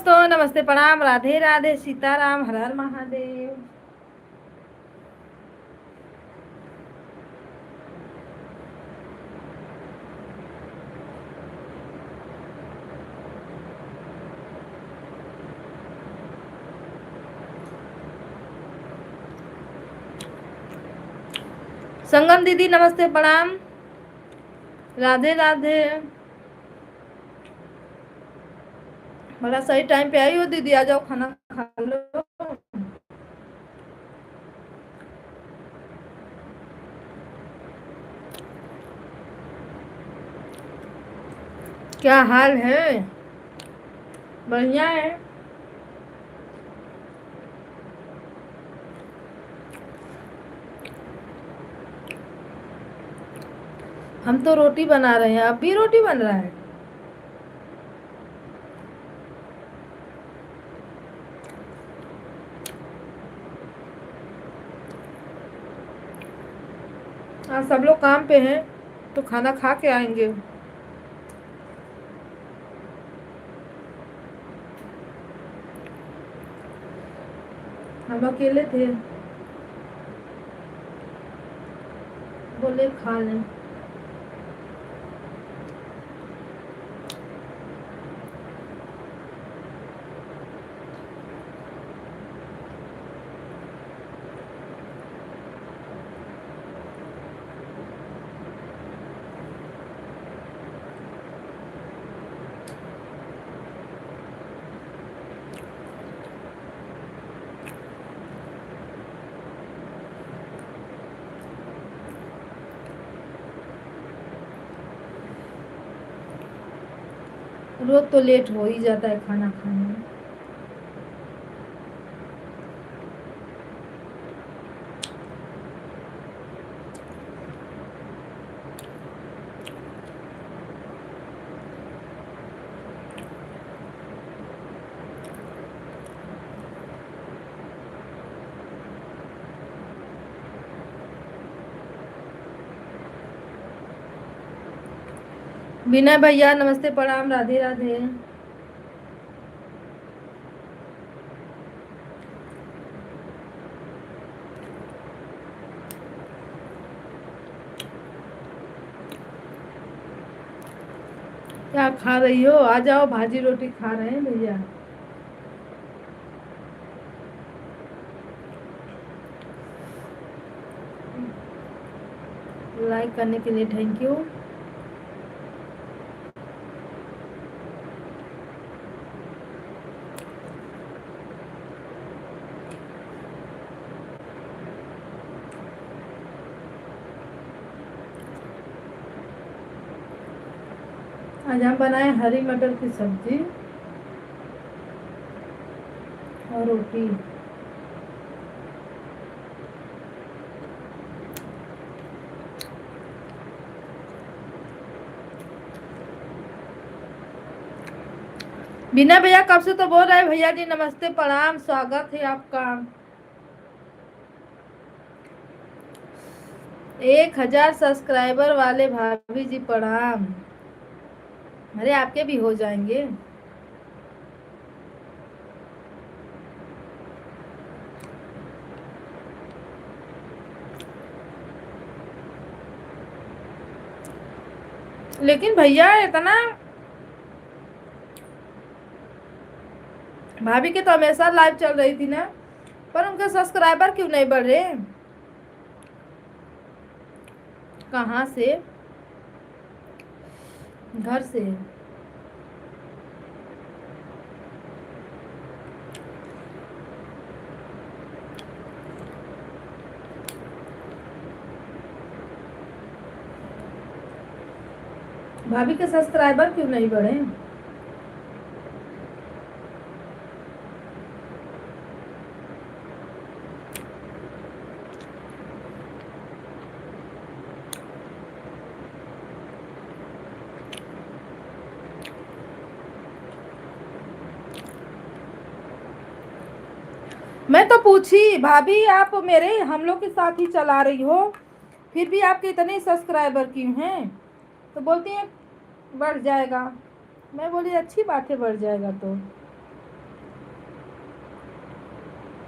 दोस्तों, नमस्ते, प्रणाम, राधे राधे, सीताराम, हर हर महादेव। संगम दीदी नमस्ते, प्रणाम, राधे राधे। बड़ा सही टाइम पे आई हो दीदी, आ जाओ खाना खा लो। क्या हाल है? बढ़िया है। हम तो रोटी बना रहे हैं, अब भी रोटी बन रहा है। आज सब लोग काम पे हैं तो खाना खा के आएंगे। हम अकेले थे, बोले खा लें। रोज तो लेट हो ही जाता है खाना खाने में। विनय भैया नमस्ते, प्रणाम, राधे राधे। क्या खा रही हो? आ जाओ, भाजी रोटी खा रहे हैं भैया। लाइक करने के लिए थैंक यू। आज हम बनाए हरी मटर की सब्जी और रोटी। बिना भैया कब से तो बोल रहे हैं। भैया जी नमस्ते, प्रणाम, स्वागत है आपका। 1000 सब्सक्राइबर वाले भाभी जी प्रणाम। अरे आपके भी हो जाएंगे। लेकिन भैया इतना, भाभी के तो हमेशा लाइव चल रही थी ना, पर उनके सब्सक्राइबर क्यों नहीं बढ़ रहे? कहाँ से? घर से। भाभी के सब्सक्राइबर क्यों नहीं बढ़े? मैं तो पूछी, भाभी आप मेरे हम लोग के साथ ही चला रही हो, फिर भी आपके इतने सब्सक्राइबर क्यों हैं? तो बोलती हैं बढ़ जाएगा। मैं बोली अच्छी बात है, बढ़ जाएगा तो।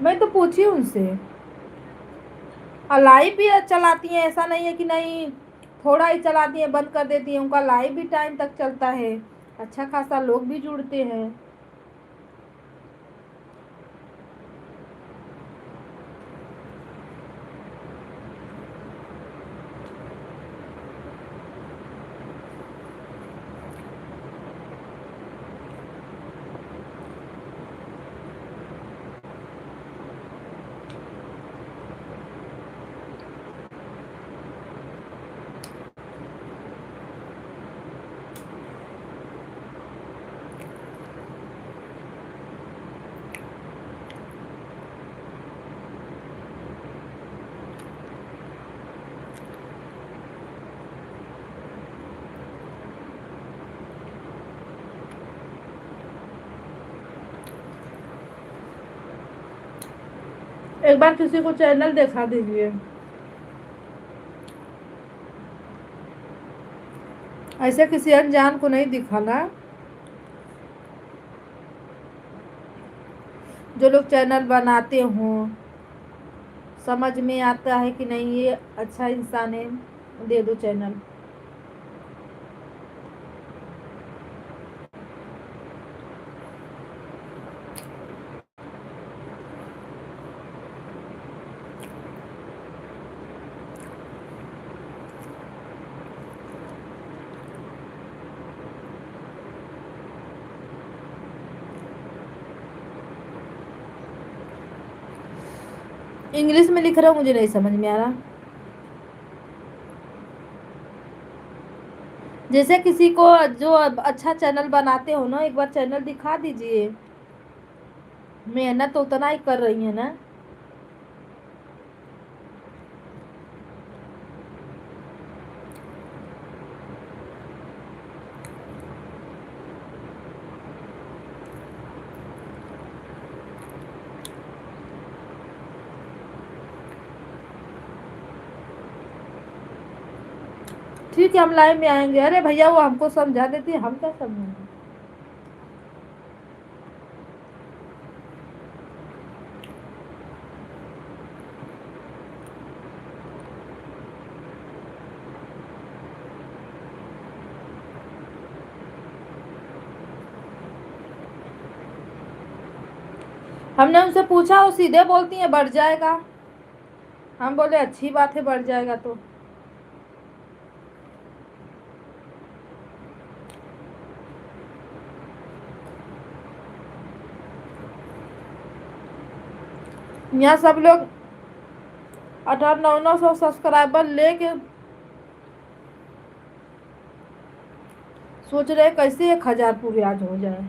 मैं तो पूछी उनसे। और लाइव भी चलाती हैं, ऐसा नहीं है कि नहीं, थोड़ा ही चलाती हैं बंद कर देती हैं, उनका लाइव भी टाइम तक चलता है, अच्छा खासा लोग भी जुड़ते हैं। एक बार किसी को चैनल दिखा दीजिए, ऐसे किसी अनजान को नहीं दिखाना। जो लोग चैनल बनाते हों, समझ में आता है कि नहीं ये अच्छा इंसान है, दे दो चैनल। इंग्लिश में लिख रहा हूँ, मुझे नहीं समझ में आ रहा। जैसे किसी को जो अच्छा चैनल बनाते हो ना, एक बार चैनल दिखा दीजिए। मेहनत तो उतना ही कर रही है ना। ठीक है, हम लाइव में आएंगे। अरे भैया वो हमको समझा देती है, हम क्या समझेंगे। हमने उनसे पूछा, वो सीधे बोलती है बढ़ जाएगा। हम बोले अच्छी बात है, बढ़ जाएगा तो। यहाँ सब लोग 800-900 सब्सक्राइबर लेके सोच रहे कैसे 1000 पूरे आज हो जाए।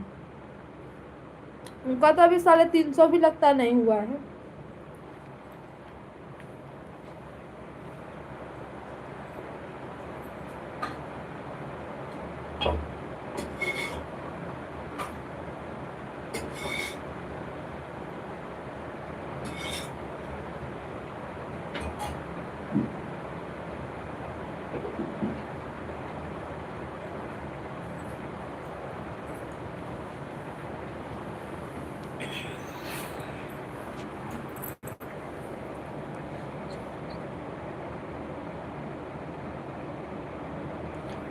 उनका तो अभी 350 भी लगता नहीं हुआ है।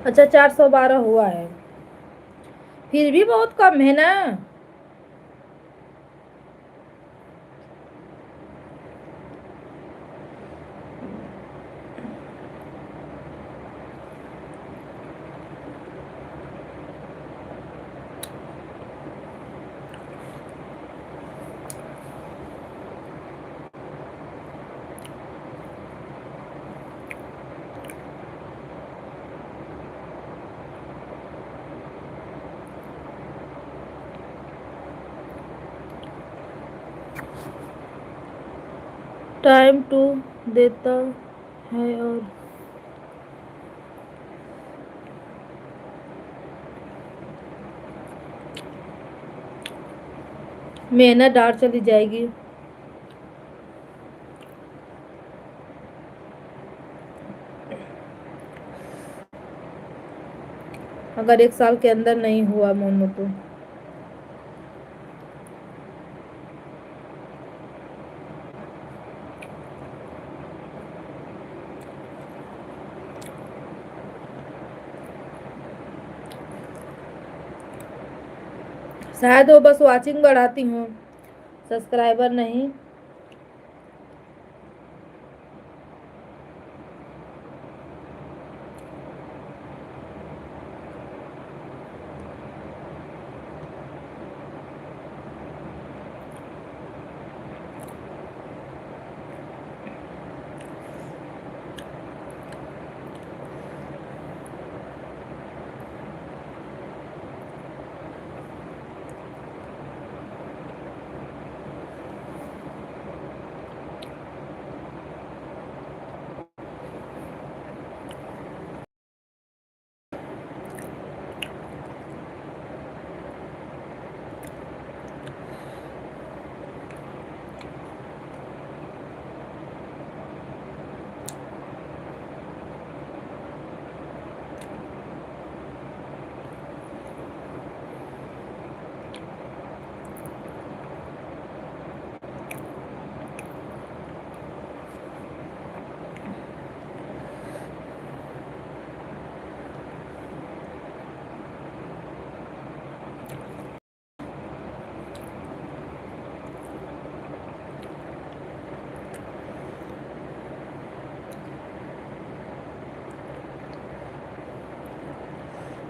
अच्छा, 412 हुआ है, फिर भी बहुत कम है ना। टाइम टू देता है और मेहनत डार चली जाएगी। अगर 1 साल के अंदर नहीं हुआ मोनू तो। शायद वो बस वॉचिंग बढ़ाती हूँ, सब्सक्राइबर नहीं।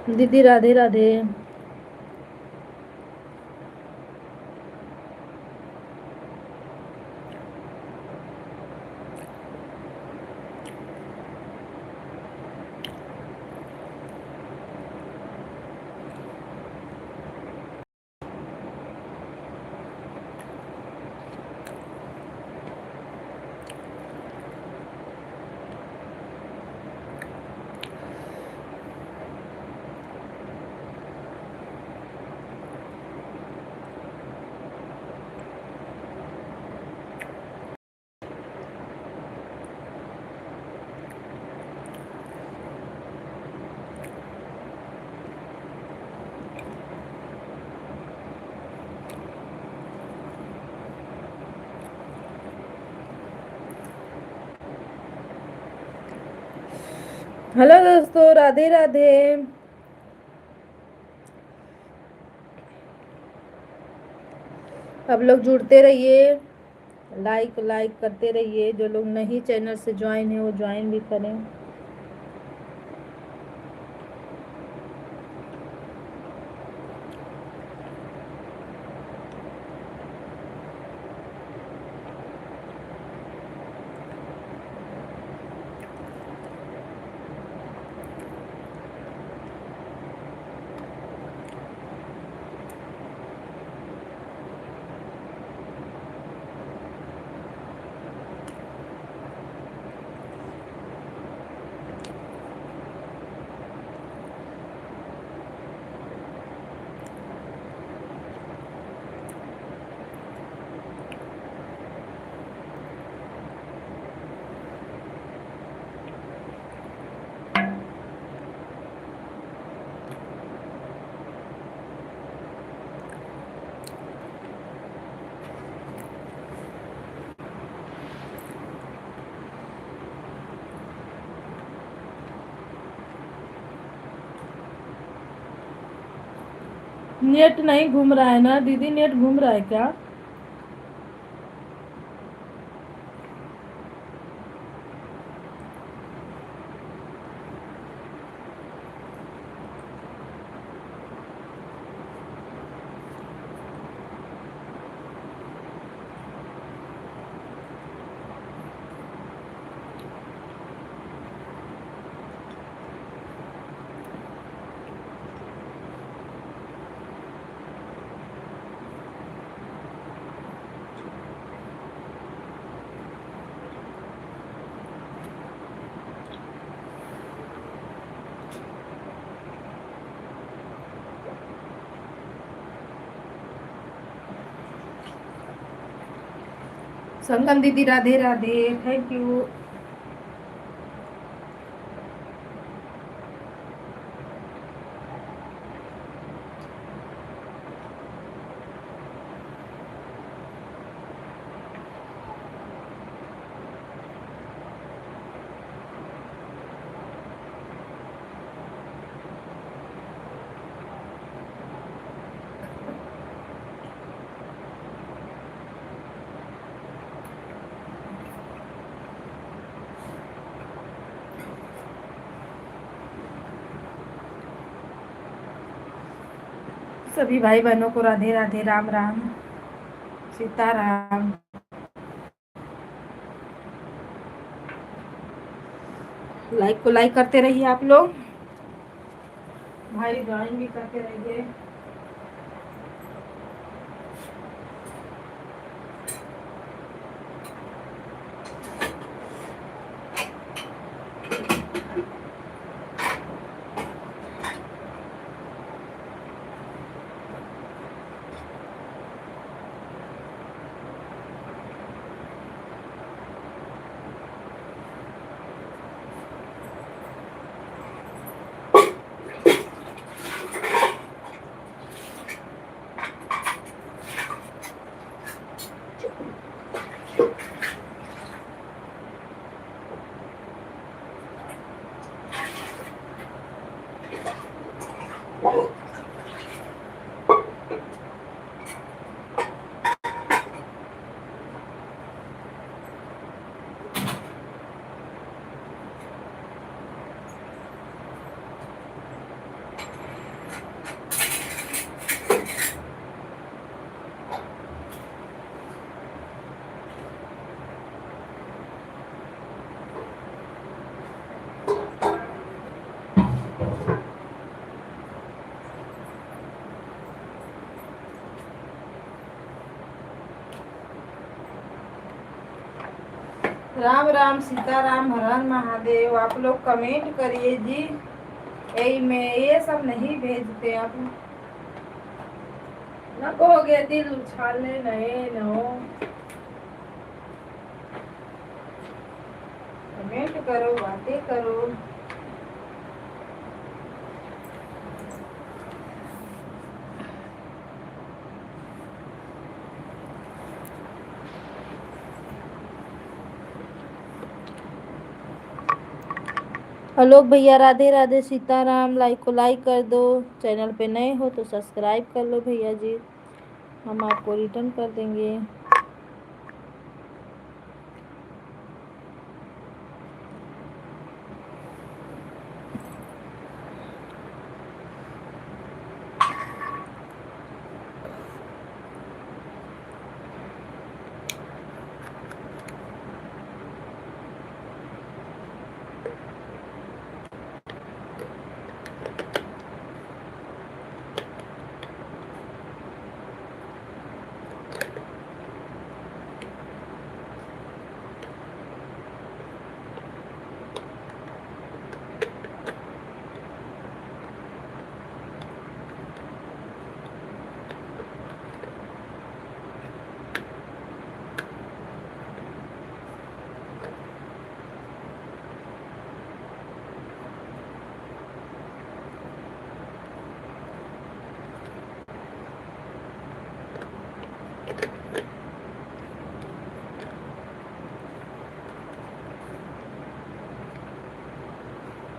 दीदी राधे राधे। हेलो दोस्तों, राधे राधे। अब लोग जुड़ते रहिए, लाइक लाइक करते रहिए। जो लोग नहीं चैनल से ज्वाइन है वो ज्वाइन भी करें। नेट नहीं घूम रहा है ना दीदी? नेट घूम रहा है क्या? संगम दीदी राधे राधे, थैंक यू। सभी भाई बहनों को राधे राधे, राम राम, सीताराम। लाइक को लाइक करते रहिए आप लोग, भाई ड्राइंग भी करते रहिए। राम राम, सीताराम, हर हर महादेव। आप लोग कमेंट करिए जी। यही में ये सब नहीं भेजते आप। न कहोगे दिल उछालने नए नो। कमेंट करो, बातें करो। आलोक भैया राधे राधे, सीताराम। लाइक को लाइक कर दो, चैनल पे नए हो तो सब्सक्राइब कर लो भैया जी, हम आपको रिटर्न कर देंगे।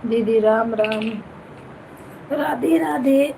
दीदी राम राम, राधे राधे।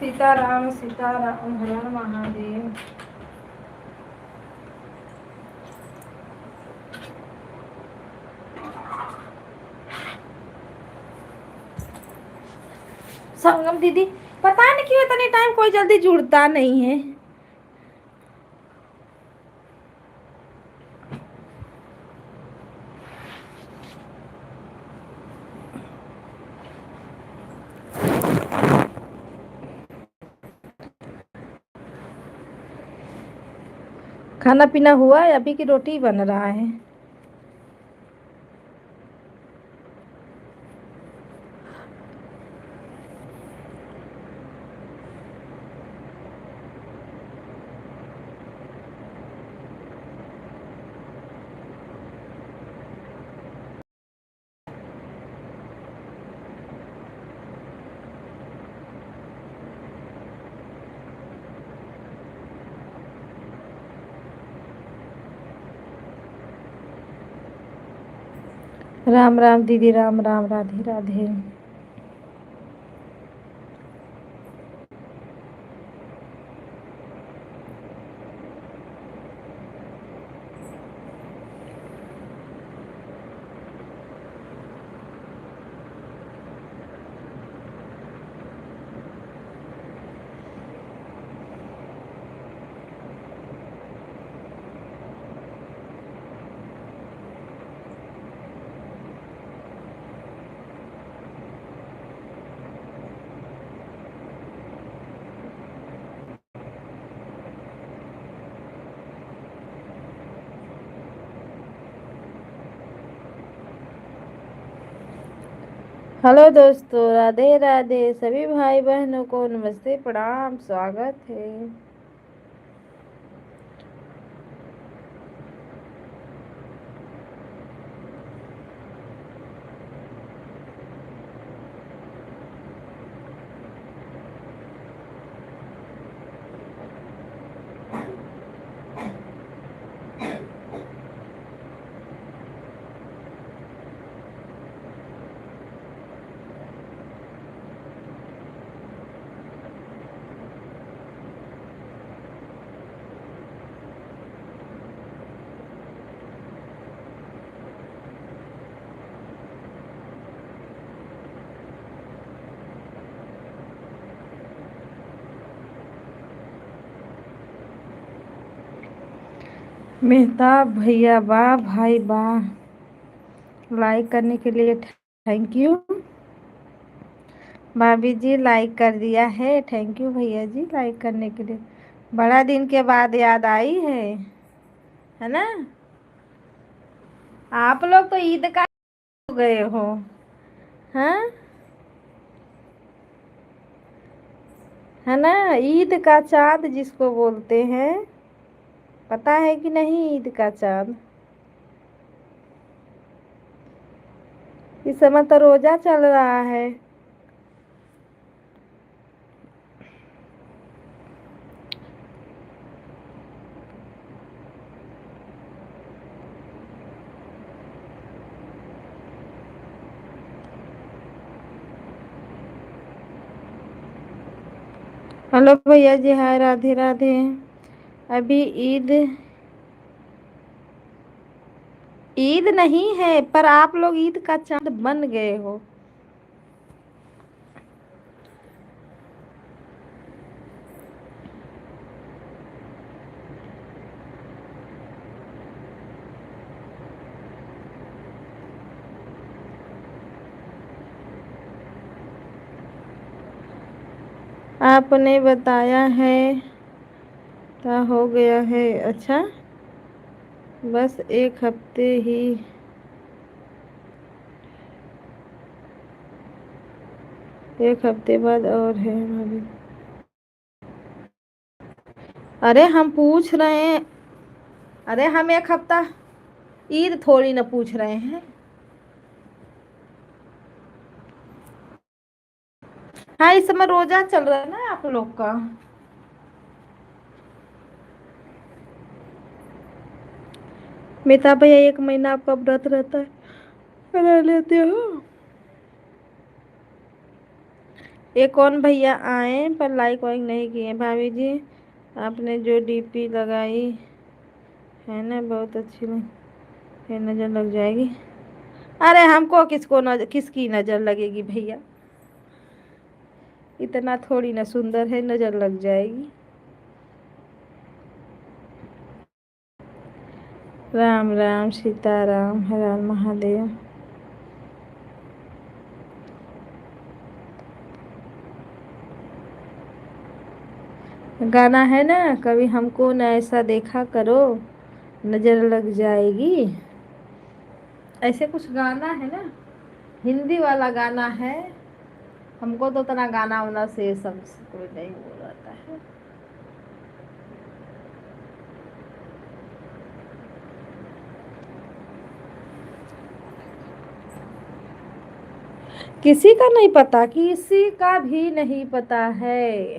सीताराम सीताराम, हर हर महादेव। संगम दीदी, पता नहीं क्यों इतने टाइम कोई जल्दी जुड़ता नहीं है। खाना पीना हुआ है अभी की रोटी बन रहा है। राम राम दीदी, राम राम, राधे राधे। हेलो दोस्तों, राधे राधे। सभी भाई बहनों को नमस्ते, प्रणाम, स्वागत है। मेहताब भैया, वाह भाई वाह, लाइक करने के लिए थैंक यू। भाभी जी लाइक कर दिया है, थैंक यू भैया जी लाइक करने के लिए। बड़ा दिन के बाद याद आई है ना। आप लोग तो ईद का हो गए हो। हाँ, है ना, ईद का चाँद जिसको बोलते हैं। पता है कि नहीं ईद का चाँद। इस समय तो रोजा चल रहा है। हेलो भैया जी, हाय, राधे राधे। अभी ईद ईद नहीं है, पर आप लोग ईद का चाँद बन गए हो। आपने बताया है क्या हो गया है। अच्छा, बस एक हफ्ते बाद और है भाभी। अरे हम पूछ रहे हैं। अरे हम एक हफ्ता ईद थोड़ी ना पूछ रहे हैं। हाँ, इस समय रोजा चल रहा है ना आप लोग का। मेरा भैया, एक महीना आपका व्रत रहता है, रह लेते हो। एक कौन भैया आए पर लाइक वाइक नहीं किए। भाभी जी आपने जो डीपी लगाई है ना, बहुत अच्छी है, नज़र लग जाएगी। अरे हमको किसकी नज़र लगेगी भैया। इतना थोड़ी ना सुंदर है, नज़र लग जाएगी। राम राम, सीताराम, हर हर महादेव। गाना है ना, कभी हमको न ऐसा देखा करो, नजर लग जाएगी। ऐसे कुछ गाना है ना, हिंदी वाला गाना है। हमको तो उतना गाना वाना से सब कोई नहीं वो रहता है। किसी का नहीं पता, किसी का भी नहीं पता है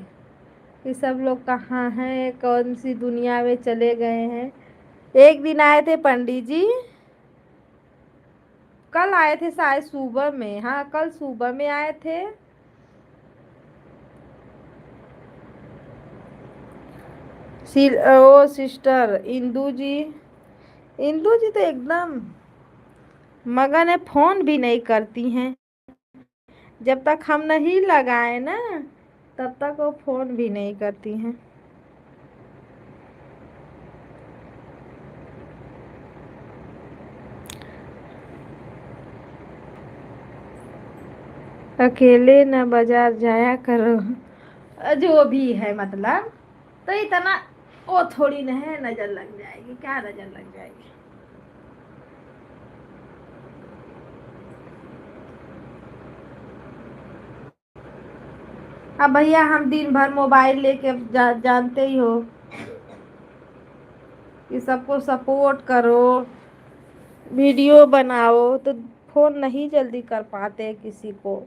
कि सब लोग कहाँ हैं, कौन सी दुनिया में चले गए हैं। एक दिन आए थे पंडित जी, कल आए थे शायद सुबह में, हाँ कल सुबह में आए थे। ओ सिस्टर इंदू जी, इंदू जी तो एकदम मगन है, फोन भी नहीं करती हैं। जब तक हम नहीं लगाए ना, तब तक वो फोन भी नहीं करती हैं। अकेले न बाजार जाया करो, जो भी है मतलब, तो इतना वो थोड़ी न है नजर लग जाएगी, क्या नजर लग जाएगी। अब भैया हम दिन भर मोबाइल लेके जानते ही हो कि सबको सपोर्ट करो, वीडियो बनाओ, तो फोन नहीं जल्दी कर पाते किसी को।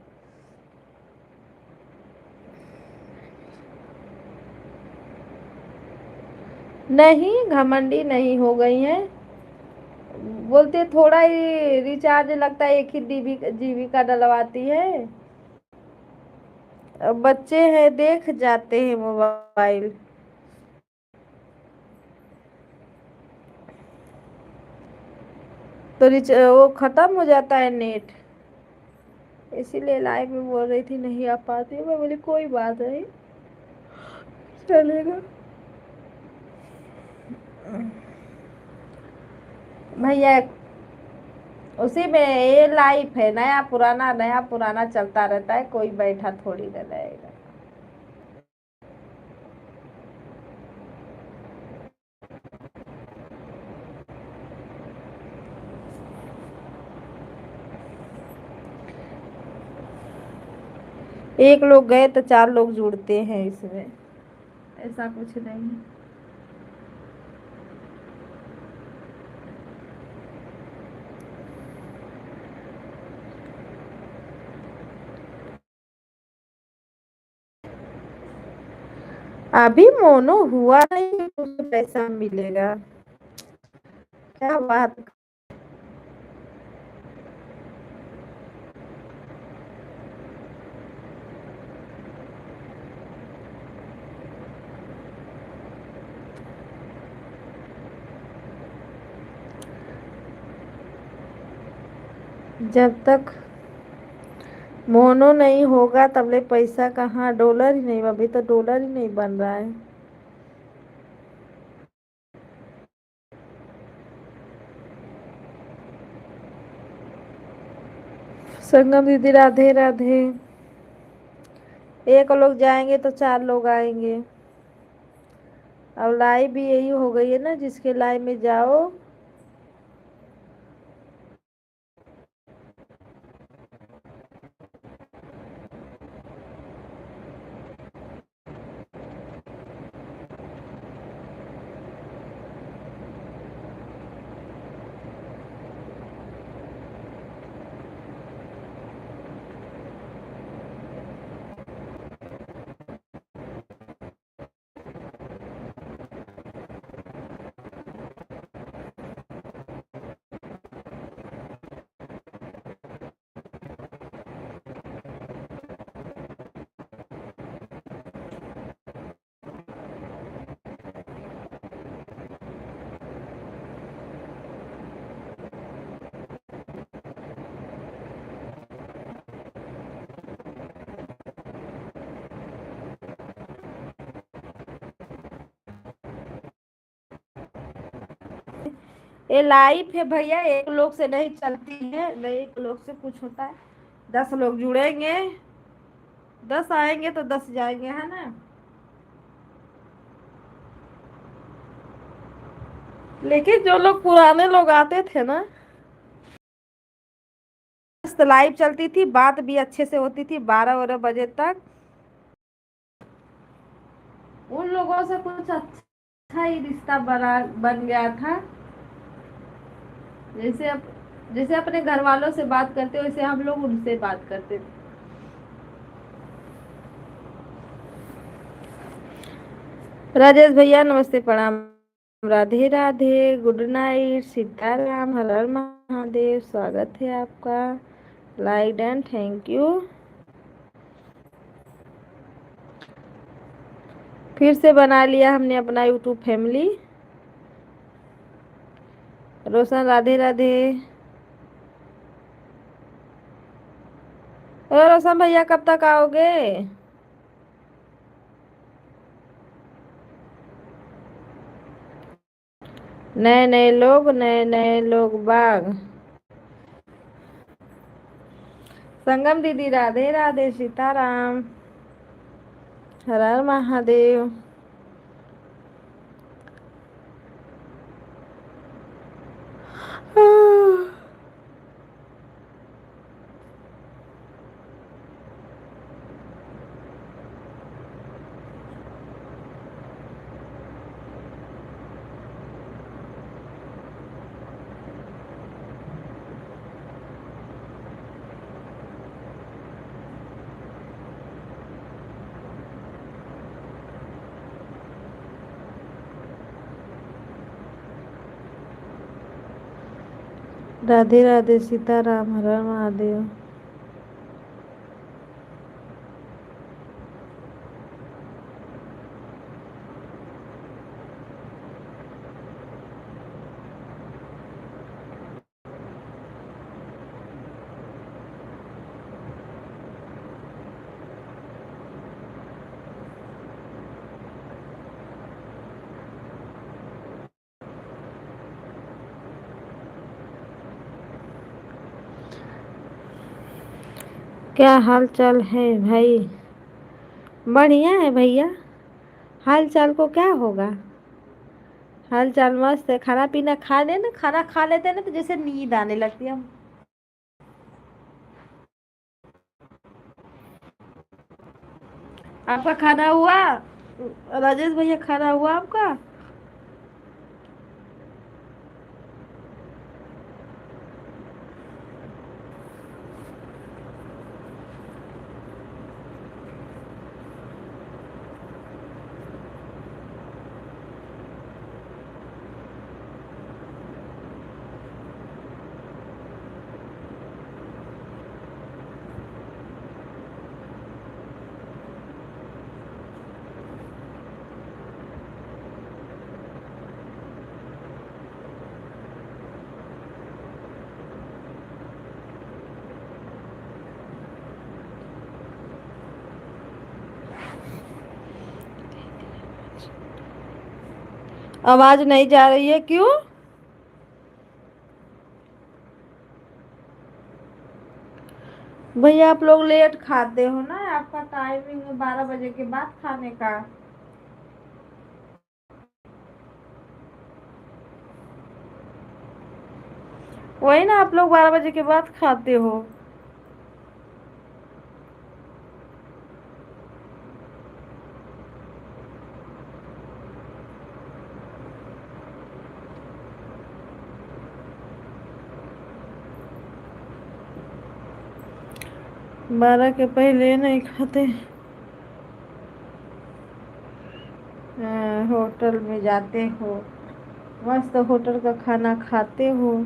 नहीं घमंडी नहीं हो गई हैं, बोलते थोड़ा ही रिचार्ज लगता है, एक ही जीबी का डलवाती है। अब बच्चे हैं देख जाते हैं मोबाइल, तो वो खत्म हो जाता है नेट। इसीलिए लाइव में बोल रही थी नहीं आ पाती, मैं बोली कोई बात नहीं, चलेगा। भैया उसी में ये लाइफ है, नया पुराना चलता रहता है, कोई बैठा थोड़ी ना रहेगा। एक लोग गए तो चार लोग जुड़ते हैं इसमें, ऐसा कुछ नहीं। अभी मोनो हुआ नहीं, उसे पैसा मिलेगा, क्या बात। जब तक मोनो नहीं होगा तब ले पैसा कहाँ, डॉलर ही नहीं, अभी तो डॉलर ही नहीं बन रहा है। संगम दीदी राधे राधे। एक लोग जाएंगे तो चार लोग आएंगे। अब लाइव भी यही हो गई है ना, जिसके लाइव में जाओ। ये लाइफ है भैया, एक लोग से नहीं चलती है, नहीं एक लोग से कुछ होता है। 10 लोग जुड़ेंगे, 10 आएंगे तो 10 जाएंगे, है ना। लेकिन जो लोग पुराने लोग आते थे ना, मस्त लाइव चलती थी, बात भी अच्छे से होती थी 12-12 बजे तक। उन लोगों से कुछ अच्छा ही रिश्ता बन गया था। जैसे जैसे अपने घर वालों से बात करते वैसे हम लोग उनसे बात करते थे। राजेश भैया नमस्ते, प्रणाम, राधे राधे, गुड नाइट, सीताराम, हर हर महादेव, स्वागत है आपका, लाइक एंड थैंक यू। फिर से बना लिया हमने अपना यूट्यूब फैमिली। रोशन राधे राधे। रोशन भैया कब तक आओगे? नए नए लोग बाग। संगम दीदी राधे राधे, सीताराम, हर हर महादेव। राधे राधे, सीताराम, हर हर महादेव। क्या हाल चाल है भाई? बढ़िया है भैया। हाल चाल को क्या होगा? हाल चाल मस्त है। खाना पीना खा लेना, खाना खा लेते हैं ना तो जैसे नींद आने लगती है हम। आपका खाना हुआ? राजेश भैया खाना हुआ आपका? आवाज नहीं जा रही है क्यों? भैया आप लोग लेट खाते हो ना, आपका टाइमिंग है 12 बजे के बाद खाने का। वही ना, आप लोग 12 बजे के बाद खाते हो। 12 के पहले नहीं खाते। होटल में जाते हो, मस्त होटल का खाना खाते हो।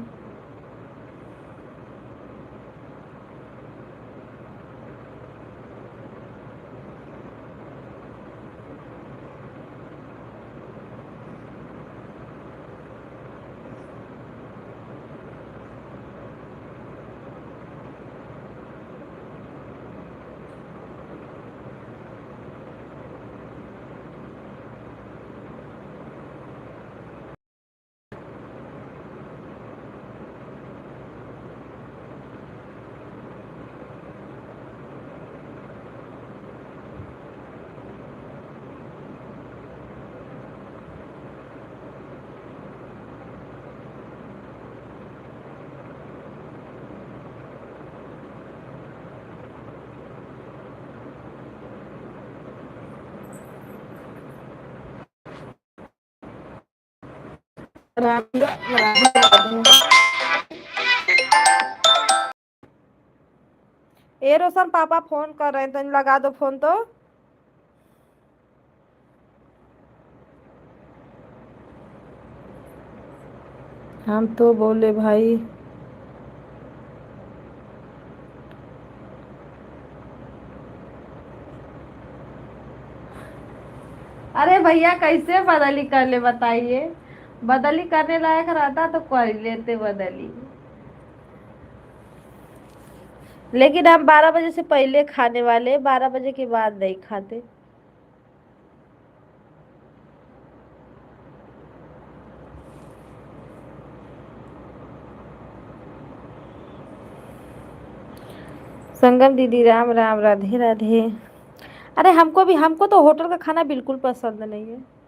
राम राधे राधे। ए रोशन, पापा फोन कर रहे हैं, तो लगा दो फोन तो। हम तो बोले भाई। अरे भैया कैसे बदली कर ले बताइए। बदली करने लायक रहता तो कर लेते बदली। लेकिन हम 12 बजे से पहले खाने वाले, 12 बजे के बाद नहीं खाते। संगम दीदी राम राम, राधे राधे। अरे हमको तो होटल का खाना बिल्कुल पसंद नहीं है।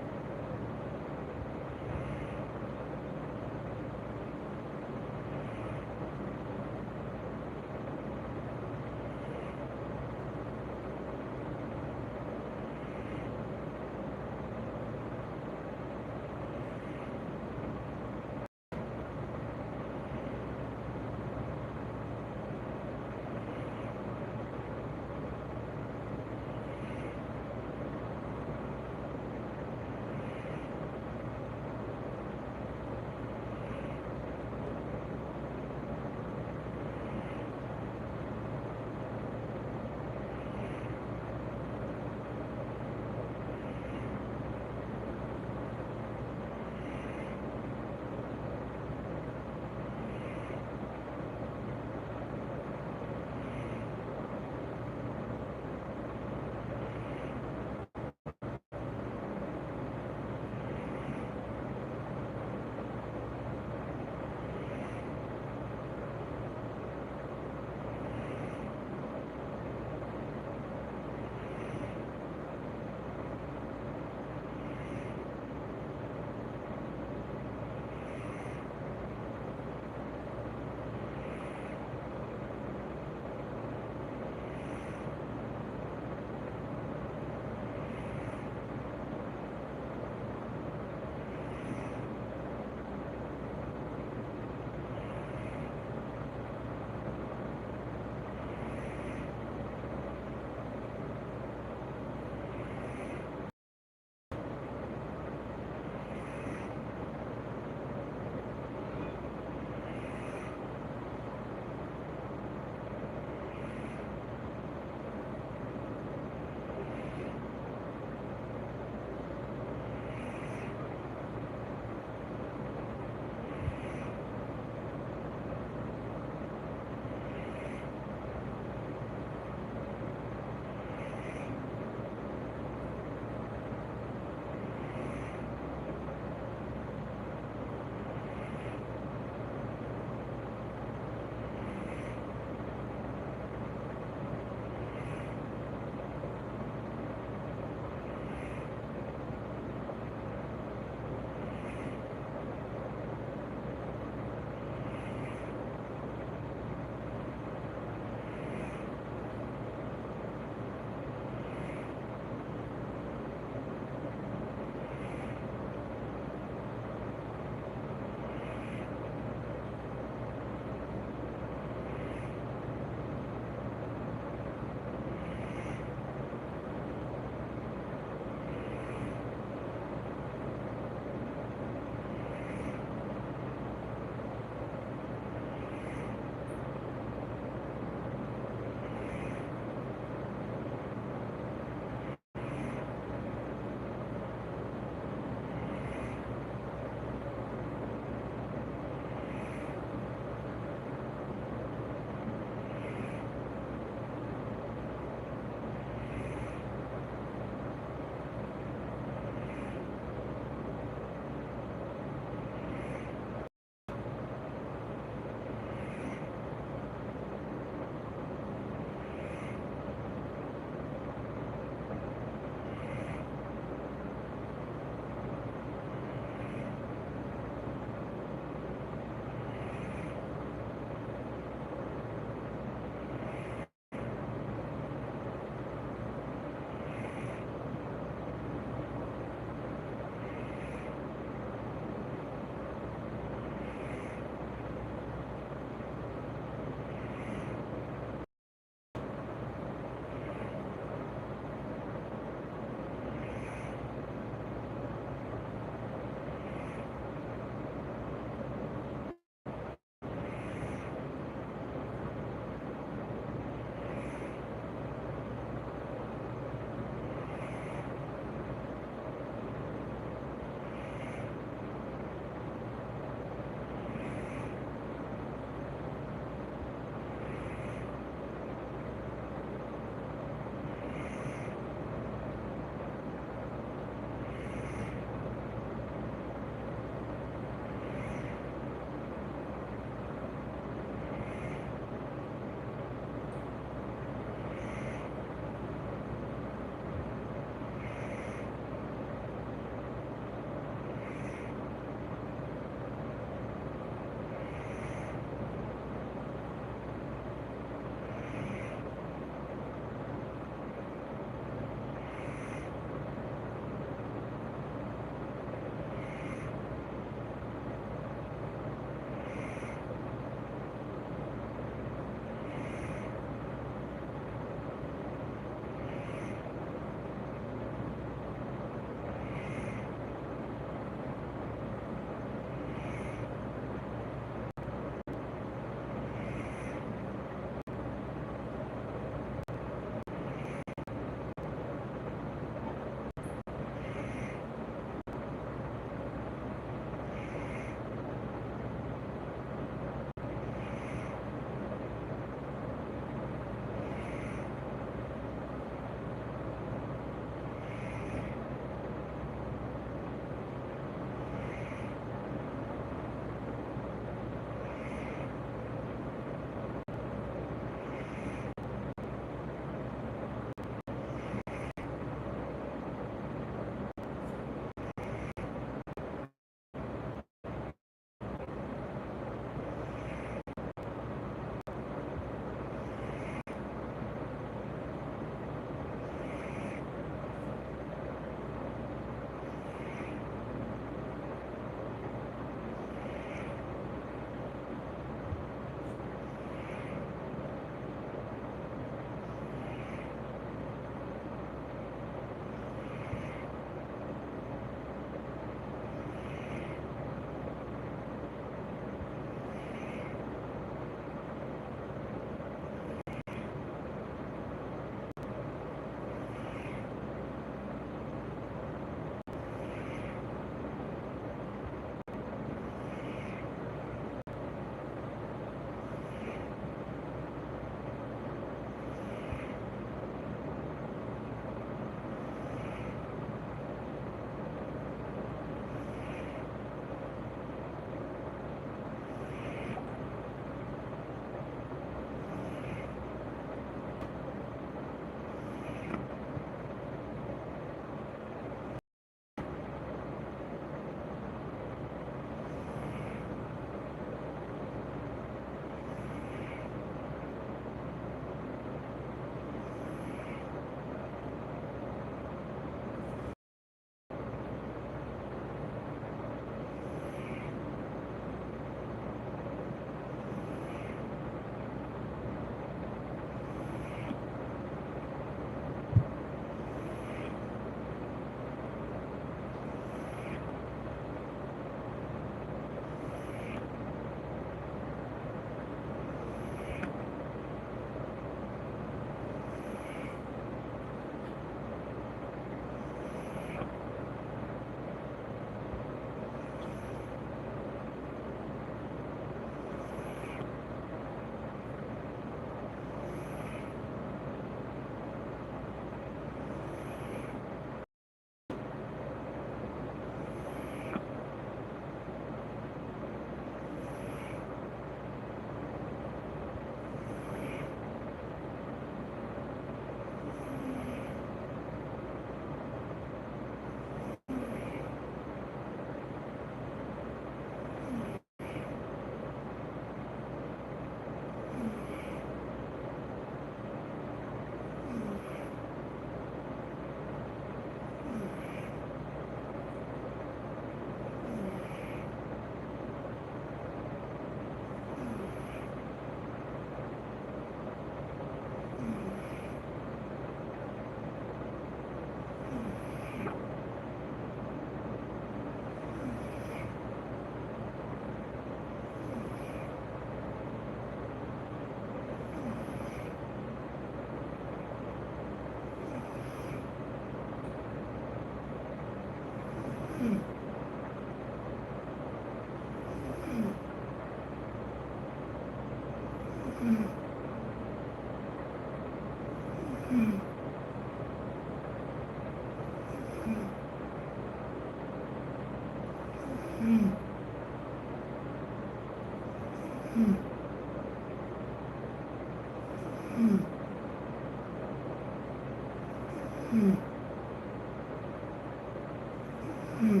हम्म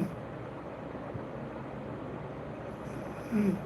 हम्म